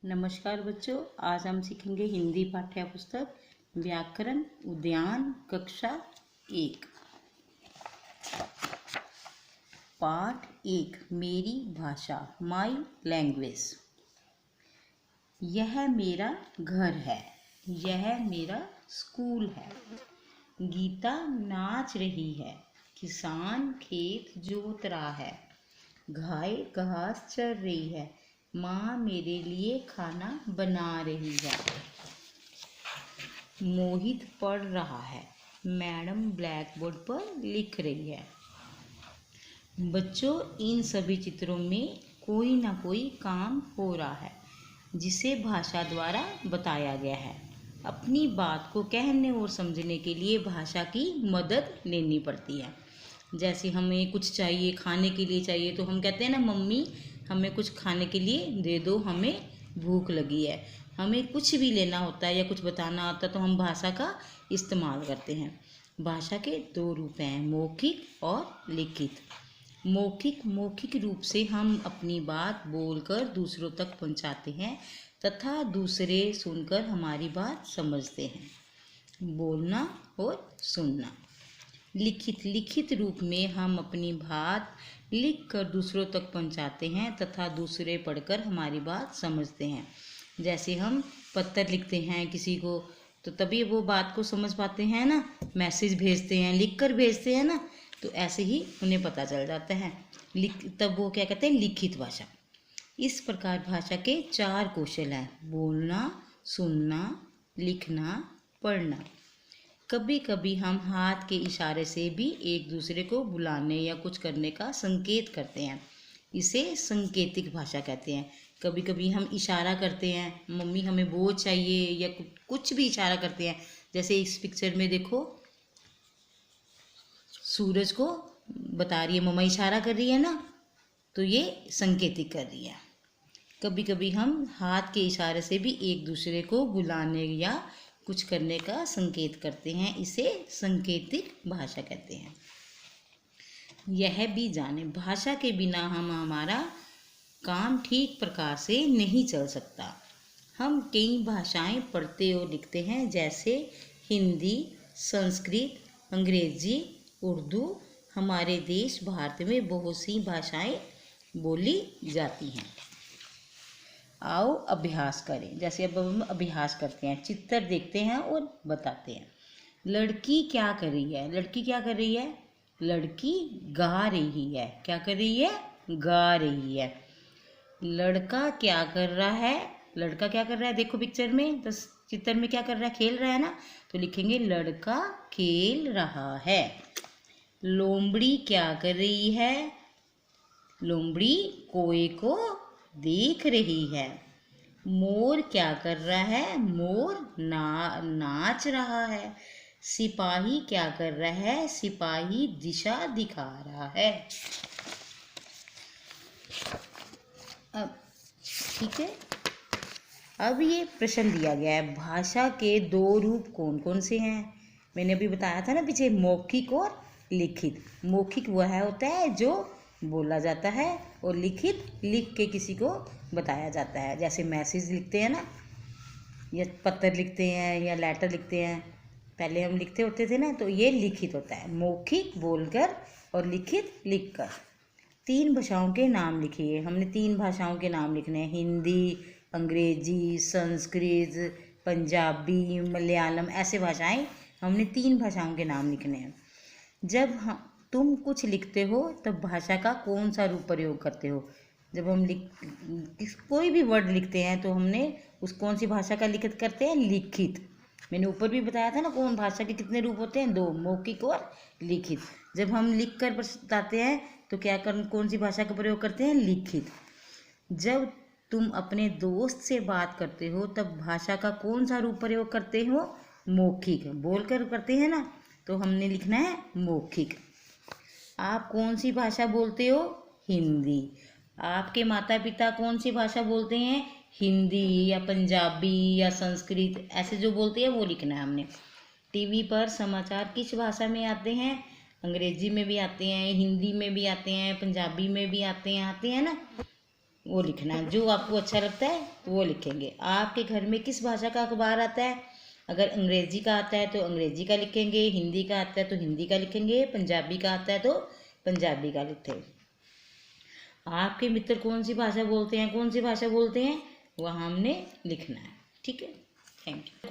नमस्कार बच्चों, आज हम सीखेंगे हिंदी पाठ्य पुस्तक व्याकरण उद्यान कक्षा 1। पाठ 1 मेरी भाषा माई लैंग्वेज। यह मेरा घर है, यह मेरा स्कूल है। गीता नाच रही है, किसान खेत जोत रहा है। गाय घास चर रही है, माँ मेरे लिए खाना बना रही है। मोहित पढ़ रहा है, मैडम ब्लैक बोर्ड पर लिख रही है। बच्चों, इन सभी चित्रों में कोई ना कोई काम हो रहा है जिसे भाषा द्वारा बताया गया है। अपनी बात को कहने और समझने के लिए भाषा की मदद लेनी पड़ती है। जैसे हमें कुछ चाहिए, खाने के लिए चाहिए, तो हम कहते हैं ना, मम्मी हमें कुछ खाने के लिए दे दो, हमें भूख लगी है। हमें कुछ भी लेना होता है या कुछ बताना होता है तो हम भाषा का इस्तेमाल करते हैं। भाषा के दो रूप हैं, मौखिक और लिखित। मौखिक रूप से हम अपनी बात बोलकर दूसरों तक पहुंचाते हैं तथा दूसरे सुनकर हमारी बात समझते हैं। बोलना और सुनना। लिखित रूप में हम अपनी बात लिख कर दूसरों तक पहुंचाते हैं तथा दूसरे पढ़कर हमारी बात समझते हैं। जैसे हम पत्र लिखते हैं किसी को, तो तभी वो बात को समझ पाते हैं ना। मैसेज भेजते हैं, लिख कर भेजते हैं ना, तो ऐसे ही उन्हें पता चल जाता है। तब वो क्या कहते हैं, लिखित भाषा। इस प्रकार भाषा के 4 कौशल हैं: बोलना, सुनना, लिखना, पढ़ना। कभी कभी हम हाथ के इशारे से भी एक दूसरे को बुलाने या कुछ करने का संकेत करते हैं। इसे संकेतिक भाषा कहते हैं। कभी कभी हम इशारा करते हैं, मम्मी हमें वो चाहिए, या कुछ भी इशारा करते हैं। जैसे इस पिक्चर में देखो, सूरज को बता रही है मम्मा, इशारा कर रही है ना, तो ये संकेतिक कर रही है। कभी कभी हम हाथ के इशारे से भी एक दूसरे को बुलाने या कुछ करने का संकेत करते हैं। इसे संकेतिक भाषा कहते हैं। यह भी जाने, भाषा के बिना हमारा काम ठीक प्रकार से नहीं चल सकता। हम कई भाषाएं पढ़ते और लिखते हैं, जैसे हिंदी, संस्कृत, अंग्रेजी, उर्दू। हमारे देश भारत में बहुत सी भाषाएं बोली जाती हैं। आओ अभ्यास करें। जैसे अब हम अभ्यास करते हैं, चित्र देखते हैं और बताते हैं। लड़की क्या कर रही है? लड़की क्या कर रही है? लड़की गा रही है। क्या कर रही है? गा रही है। लड़का क्या कर रहा है? लड़का क्या कर रहा है? देखो पिक्चर में, तो चित्र में क्या कर रहा है? खेल रहा है ना, तो लिखेंगे लड़का खेल रहा है। लोमड़ी क्या कर रही है? लोमड़ी कोए को देख रही है। मोर क्या कर रहा है? मोर नाच रहा है। सिपाही क्या कर रहा है? सिपाही दिशा दिखा रहा है। अब ठीक है, अब ये प्रश्न दिया गया है, भाषा के 2 रूप कौन कौन से हैं? मैंने अभी बताया था ना पीछे, मौखिक और लिखित। मौखिक वह होता है जो बोला जाता है, और लिखित लिख के किसी को बताया जाता है। जैसे मैसेज लिखते हैं ना, या पत्र लिखते हैं या लेटर लिखते हैं, पहले हम लिखते होते थे ना, तो ये लिखित होता है। मौखिक बोलकर और लिखित लिखकर। 3 भाषाओं के नाम लिखिए। हमने 3 भाषाओं के नाम लिखने हैं: हिंदी, अंग्रेजी, संस्कृत, पंजाबी, मलयालम। ऐसे भाषाएं, हमने 3 भाषाओं के नाम लिखने हैं। जब तुम कुछ लिखते हो तब भाषा का कौन सा रूप प्रयोग करते हो? जब हम कोई भी वर्ड लिखते हैं तो हमने उस कौन सी भाषा का लिखित करते हैं? लिखित। मैंने ऊपर भी बताया था ना, कौन भाषा के कितने रूप होते हैं? 2, मौखिक और लिखित। जब हम लिख कर बताते हैं तो कौन सी भाषा का प्रयोग करते हैं? लिखित। जब तुम अपने दोस्त से बात करते हो तब भाषा का कौन सा रूप प्रयोग करते हो? मौखिक। बोलकर करते हैं ना, तो हमने लिखना है मौखिक। आप कौन सी भाषा बोलते हो? हिंदी। आपके माता पिता कौन सी भाषा बोलते हैं? हिंदी या पंजाबी या संस्कृत, ऐसे जो बोलते हैं वो लिखना है हमने। टीवी पर समाचार किस भाषा में आते हैं? अंग्रेजी में भी आते हैं, हिंदी में भी आते हैं, पंजाबी में भी आते हैं ना। वो लिखना है, जो आपको अच्छा लगता है वो लिखेंगे। आपके घर में किस भाषा का अखबार आता है? अगर अंग्रेजी का आता है तो अंग्रेजी का लिखेंगे, हिंदी का आता है तो हिंदी का लिखेंगे, पंजाबी का आता है तो पंजाबी का लिखेंगे। आपके मित्र कौन सी भाषा बोलते हैं, कौन सी भाषा बोलते हैं, वह हमने लिखना है। ठीक है, थैंक यू।